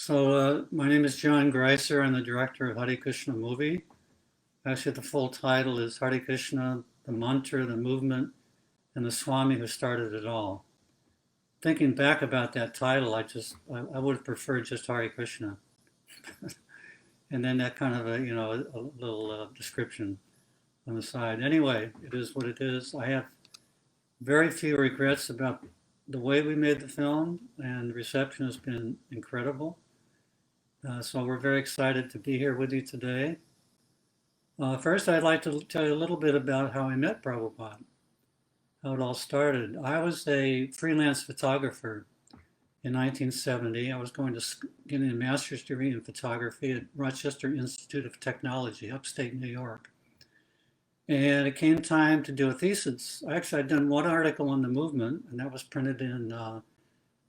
My name is John Griesser. I'm the director of Hare Krishna movie. Actually, the full title is Hare Krishna, the mantra, the movement, and the Swami who started it all. Thinking back about that title, I would have preferred just Hare Krishna, and then that kind of a little description on the side. Anyway, it is what it is. I have very few regrets about the way we made the film, and the reception has been incredible. So we're very excited to be here with you today. First, I'd like to tell you a little bit about how I met Prabhupada, how it all started. I was a freelance photographer in 1970. I was going to get a master's degree in photography at Rochester Institute of Technology, upstate New York. And it came time to do a thesis. Actually, I'd done one article on the movement, and that was printed in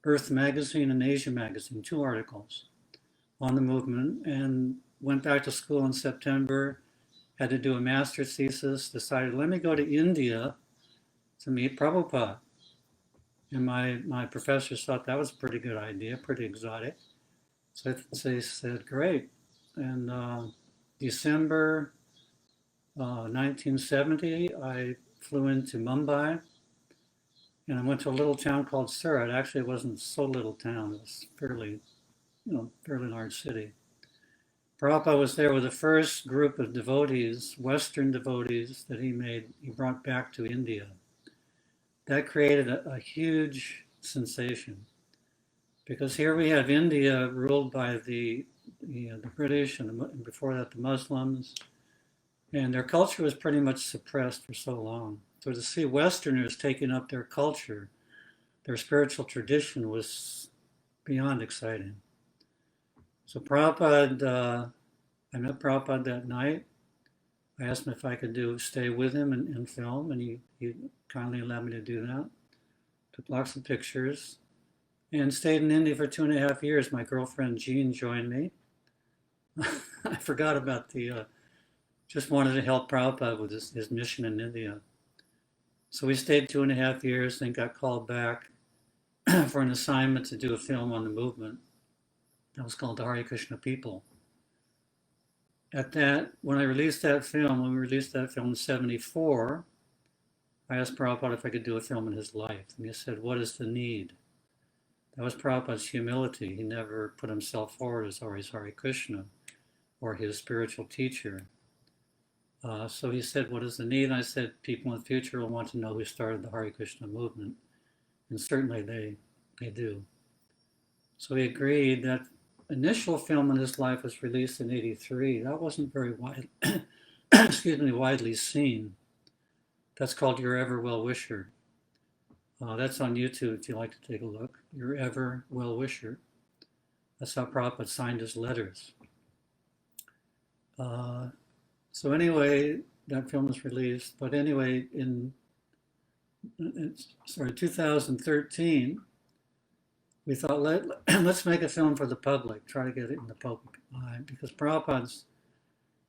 Earth Magazine and Asia Magazine, two articles on the movement, and went back to school in September, had to do a master's thesis, decided, let me go to India to meet Prabhupada. And my professors thought that was a pretty good idea, pretty exotic. So they said, great. And December 1970, I flew into Mumbai, and I went to a little town called Surat. Actually, it wasn't so little town. It was fairly large city. Prabhupada was there with the first group of devotees, Western devotees, that he brought back to India. That created a huge sensation, because here we have India ruled by the British, and before that the Muslims, and their culture was pretty much suppressed for so long. So to see Westerners taking up their culture, their spiritual tradition, was beyond exciting. So I met Prabhupada that night. I asked him if I could stay with him and film, and he kindly allowed me to do that. Took lots of pictures, and stayed in India for 2.5 years. My girlfriend Jean joined me. I forgot about just wanted to help Prabhupada with his mission in India. So we stayed 2.5 years, then got called back for an assignment to do a film on the movement. That was called the Hare Krishna People. When we released that film in 74, I asked Prabhupada if I could do a film in his life. And he said, what is the need? That was Prabhupada's humility. He never put himself forward as always Hare Krishna or his spiritual teacher. So he said, what is the need? And I said, people in the future will want to know who started the Hare Krishna movement. And certainly they do. So he agreed. That initial film in his life was released in '83. That wasn't very widely seen. That's called Your Ever Well Wisher. That's on YouTube if you'd like to take a look. Your Ever Well Wisher. That's how Prabhupada signed his letters. So anyway, that film was released. But anyway, in 2013, we thought, let's make a film for the public, try to get it in the public eye, because Prabhupada's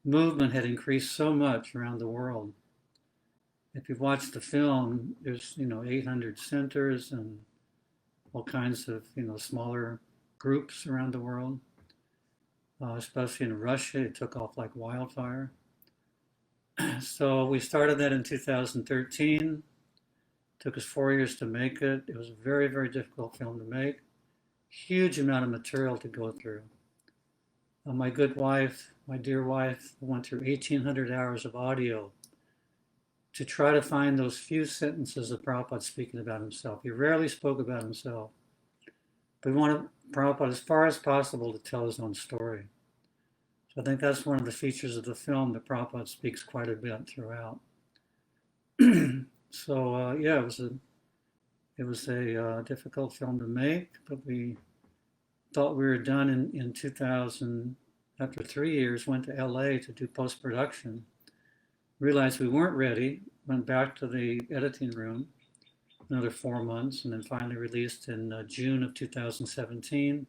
movement had increased so much around the world. If you've watched the film, there's 800 centers and all kinds of smaller groups around the world. Especially in Russia, it took off like wildfire. So we started that in 2013. Took us 4 years to make it. It was a very, very difficult film to make. Huge amount of material to go through. My dear wife, went through 1,800 hours of audio to try to find those few sentences of Prabhupada speaking about himself. He rarely spoke about himself, but we wanted Prabhupada as far as possible to tell his own story. So I think that's one of the features of the film, that Prabhupada speaks quite a bit throughout. So yeah, it was a difficult film to make, but we thought we were done in 2000. After 3 years, went to LA to do post-production. Realized we weren't ready, went back to the editing room, another 4 months, and then finally released in June of 2017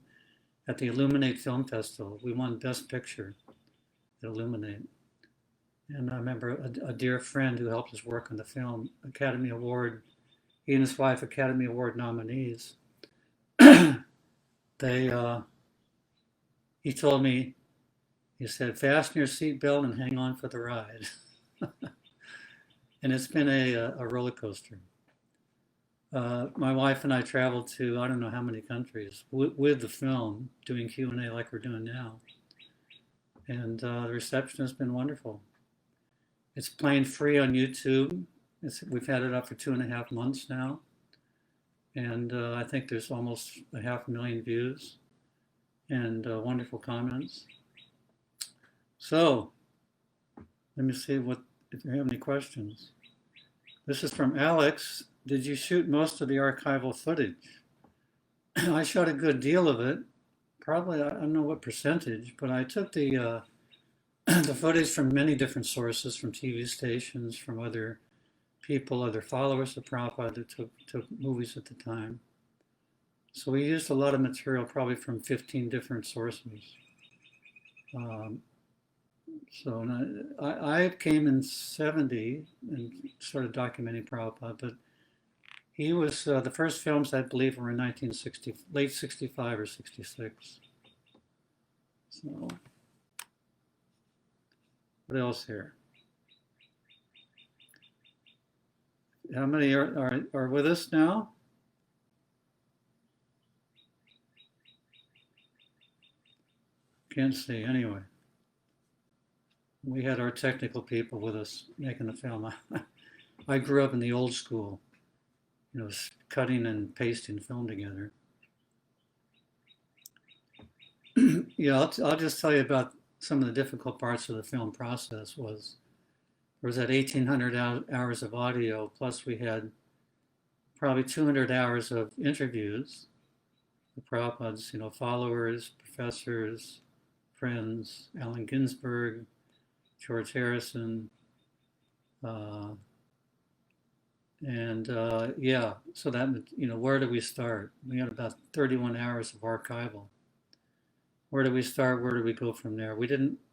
at the Illuminate Film Festival. We won Best Picture at Illuminate. And I remember a dear friend who helped us work on the film, Academy Award, he and his wife, Academy Award nominees. They he told me, he said, fasten your seatbelt and hang on for the ride. And it's been a roller coaster. My wife and I traveled to I don't know how many countries with the film, doing Q&A like we're doing now, and the reception has been wonderful. It's playing free on YouTube. We've had it up for 2.5 months now, and I think there's almost 500,000 views and wonderful comments. So let me see if you have any questions. This is from Alex. Did you shoot most of the archival footage? I shot a good deal of it. Probably, I don't know what percentage, but I took the the footage from many different sources, from TV stations, from other people, other followers of Prabhupada that took movies at the time. So we used a lot of material, probably from 15 different sources. So I came in 70 and started documenting Prabhupada, but he was, the first films I believe were in 1960, late 65 or 66. So, what else here? How many are with us now? Can't see, anyway. We had our technical people with us making the film. I grew up in the old school, cutting and pasting film together. Yeah, I'll just tell you about some of the difficult parts of the film process. There was that 1,800 hours of audio, plus we had probably 200 hours of interviews with Prabhupada's, followers, professors, friends, Allen Ginsberg, George Harrison, yeah, so that, where do we start? We had about 31 hours of archival. Where do we start? Where do we go from there?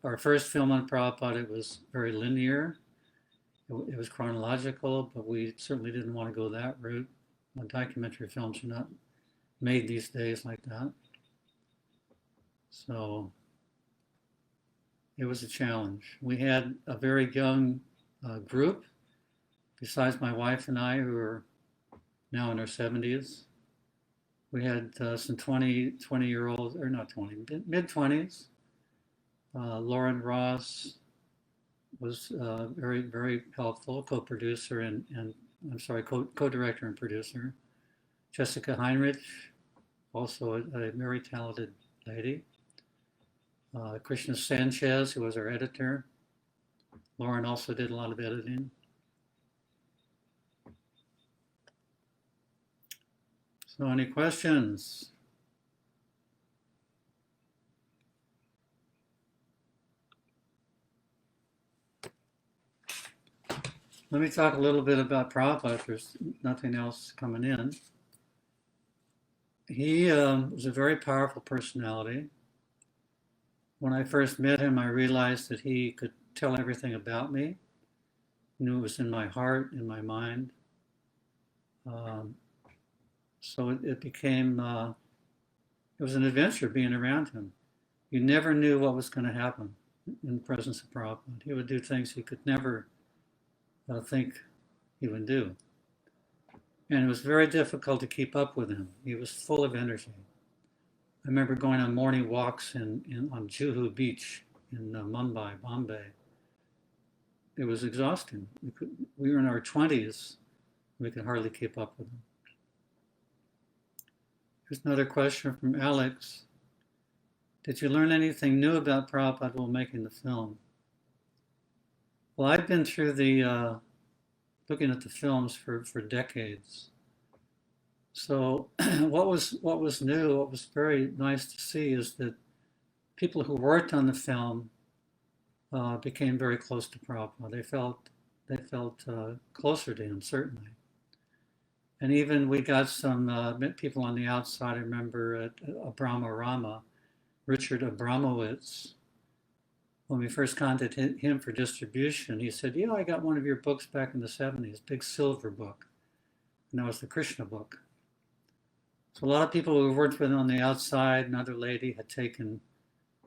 Our first film on Prabhupada, it was very linear. It was chronological, but we certainly didn't want to go that route. Documentary films are not made these days like that. So it was a challenge. We had a very young group, besides my wife and I, who are now in our 70s. We had some 20-year-olds, or not 20, mid-20s. Lauren Ross was very, very helpful, co-producer and I'm sorry, co-director and producer. Jessica Heinrich, also a very talented lady. Krishna Sanchez, who was our editor. Lauren also did a lot of editing. So any questions? Let me talk a little bit about Prabhupada if there's nothing else coming in. He was a very powerful personality. When I first met him, I realized that he could tell everything about me. He knew it was in my heart, in my mind. So it became, it was an adventure being around him. You never knew what was going to happen in the presence of Prabhupada. He would do things he could never think he would do. And it was very difficult to keep up with him. He was full of energy. I remember going on morning walks on Juhu Beach in Mumbai, Bombay. It was exhausting. We were in our 20s. We could hardly keep up with him. Here's another question from Alex. Did you learn anything new about Prabhupada while making the film? Well, I've been through looking at the films for decades. So what was new, what was very nice to see is that people who worked on the film became very close to Prabhupada. They felt closer to him, certainly. And even we got some people on the outside. I remember at Abrahama Rama, Richard Abramowitz, when we first contacted him for distribution, he said, yeah, I got one of your books back in the 70s, big silver book. And that was the Krishna book. So a lot of people who worked with him on the outside, another lady had taken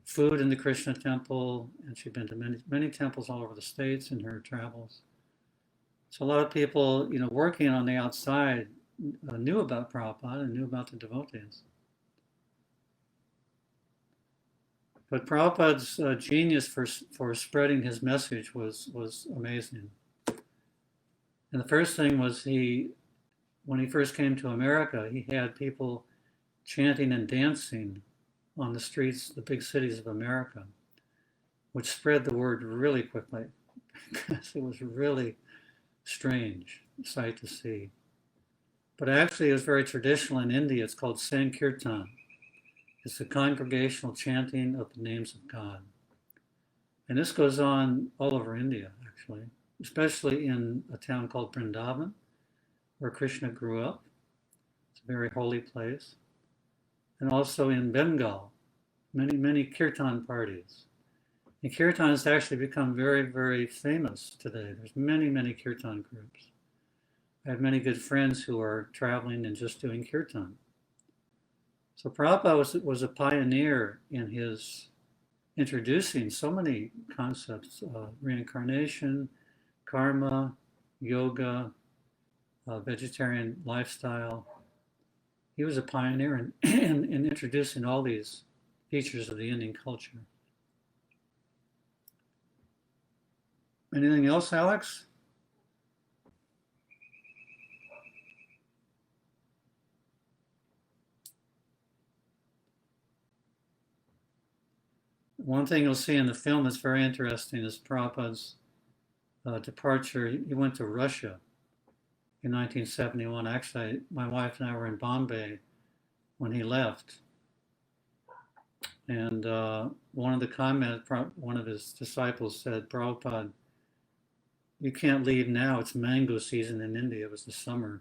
food in the Krishna temple, and she'd been to many temples all over the states in her travels. So a lot of people, working on the outside knew about Prabhupada and knew about the devotees. But Prabhupada's genius for spreading his message was amazing. And the first thing was when he first came to America, he had people chanting and dancing on the streets, the big cities of America, which spread the word really quickly because it was really strange sight to see. But actually, it was very traditional in India. It's called Sankirtan. It's the congregational chanting of the names of God. And this goes on all over India, actually, especially in a town called Vrindavan, where Krishna grew up. It's a very holy place. And also in Bengal, many kirtan parties. And kirtan has actually become very, very famous today. There's many kirtan groups. I have many good friends who are traveling and just doing kirtan. So Prabhupada was a pioneer in his introducing so many concepts, reincarnation, karma, yoga, vegetarian lifestyle. He was a pioneer in introducing all these features of the Indian culture. Anything else, Alex? One thing you'll see in the film that's very interesting is Prabhupada's departure. He went to Russia in 1971. Actually, my wife and I were in Bombay when he left. And one of the comments, one of his disciples said, Prabhupada, you can't leave now. It's mango season in India. It was the summer.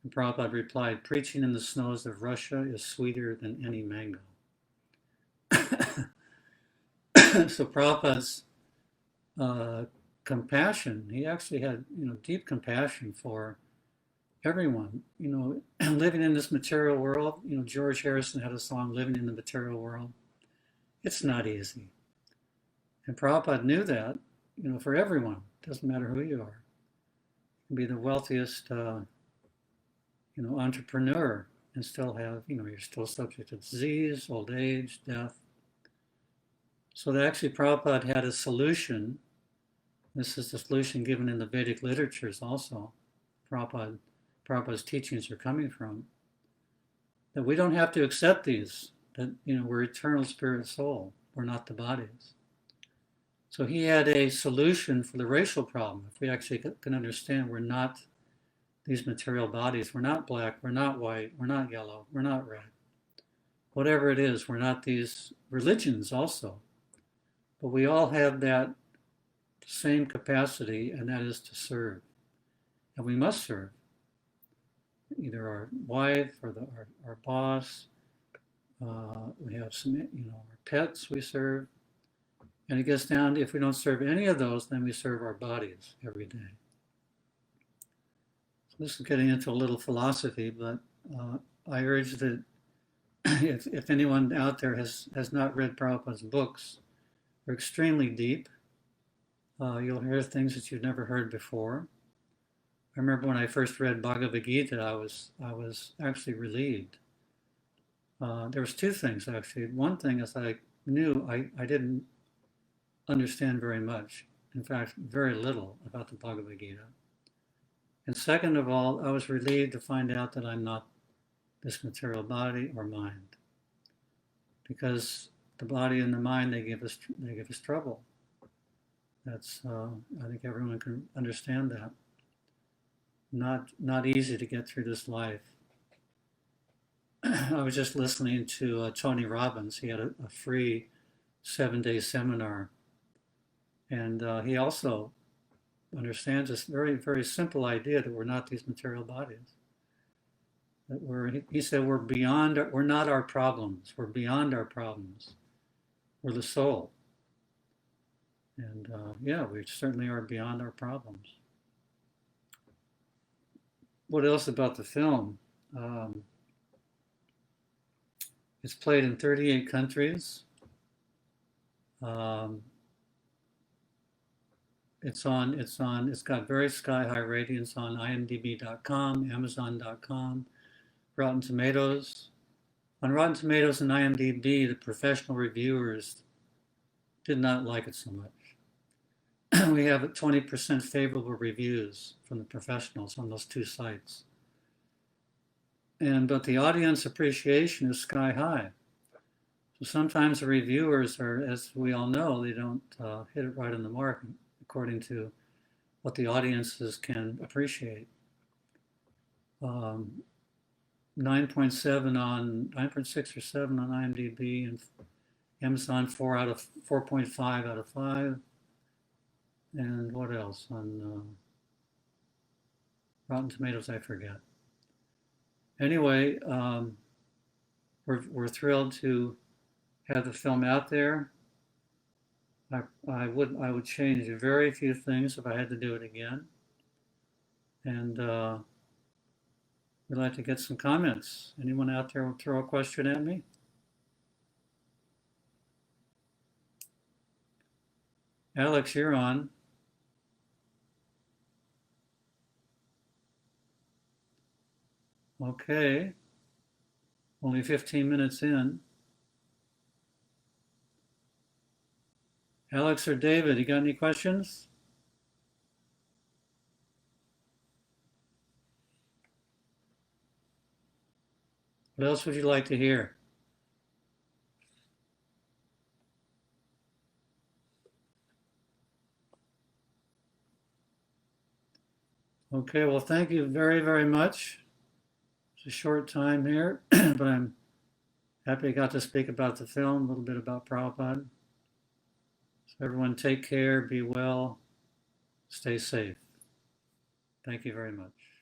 And Prabhupada replied, preaching in the snows of Russia is sweeter than any mango. So Prabhupada's compassion, he actually had, deep compassion for everyone, living in this material world. George Harrison had a song, Living in the Material World. It's not easy. And Prabhupada knew that, for everyone. It doesn't matter who you are. You can be the wealthiest, entrepreneur and still have, you're still subject to disease, old age, death. So that actually Prabhupada had a solution. This is the solution given in the Vedic literatures also. Prabhupada's teachings are coming from. That we don't have to accept these, that, we're eternal spirit soul. We're not the bodies. So he had a solution for the racial problem. If we actually can understand we're not these material bodies, we're not black, we're not white, we're not yellow, we're not red. Whatever it is, we're not these religions also. But we all have that same capacity, and that is to serve. And we must serve. Either our wife or our boss. We have some, our pets we serve. And it gets down to if we don't serve any of those, then we serve our bodies every day. So this is getting into a little philosophy, but I urge that if anyone out there has not read Prabhupada's books, they're extremely deep. You'll hear things that you've never heard before. I remember when I first read Bhagavad Gita, I was actually relieved. There was two things actually. One thing is I knew I didn't understand very much. In fact, very little about the Bhagavad Gita. And second of all, I was relieved to find out that I'm not this material body or mind, because the body and the mind, they give us trouble. That's I think everyone can understand that. Not easy to get through this life. I was just listening to Tony Robbins. He had a free 7-day seminar, and he also understands this very, very simple idea that we're not these material bodies. That he said we're not our problems. We're beyond our problems. We're the soul. And we certainly are beyond our problems. What else about the film? It's played in 38 countries. Um, it's got very sky high ratings on imdb.com, amazon.com, Rotten Tomatoes. On Rotten Tomatoes and IMDb, the professional reviewers did not like it so much. We have 20% favorable reviews from the professionals on those two sites. But the audience appreciation is sky high. So sometimes the reviewers are, as we all know, they don't hit it right on the mark according to what the audiences can appreciate. 9.6 or 7 on IMDb, and Amazon 4.5 out of 5. And what else on Rotten Tomatoes? I forget. Anyway, we're thrilled to have the film out there. I would change very few things if I had to do it again. And we'd like to get some comments. Anyone out there will throw a question at me? Alex, you're on. Okay. Only 15 minutes in. Alex or David, you got any questions? What else would you like to hear? Okay, well, thank you very, very much. It's a short time here, but I'm happy I got to speak about the film, a little bit about Prabhupada. So everyone take care, be well, stay safe. Thank you very much.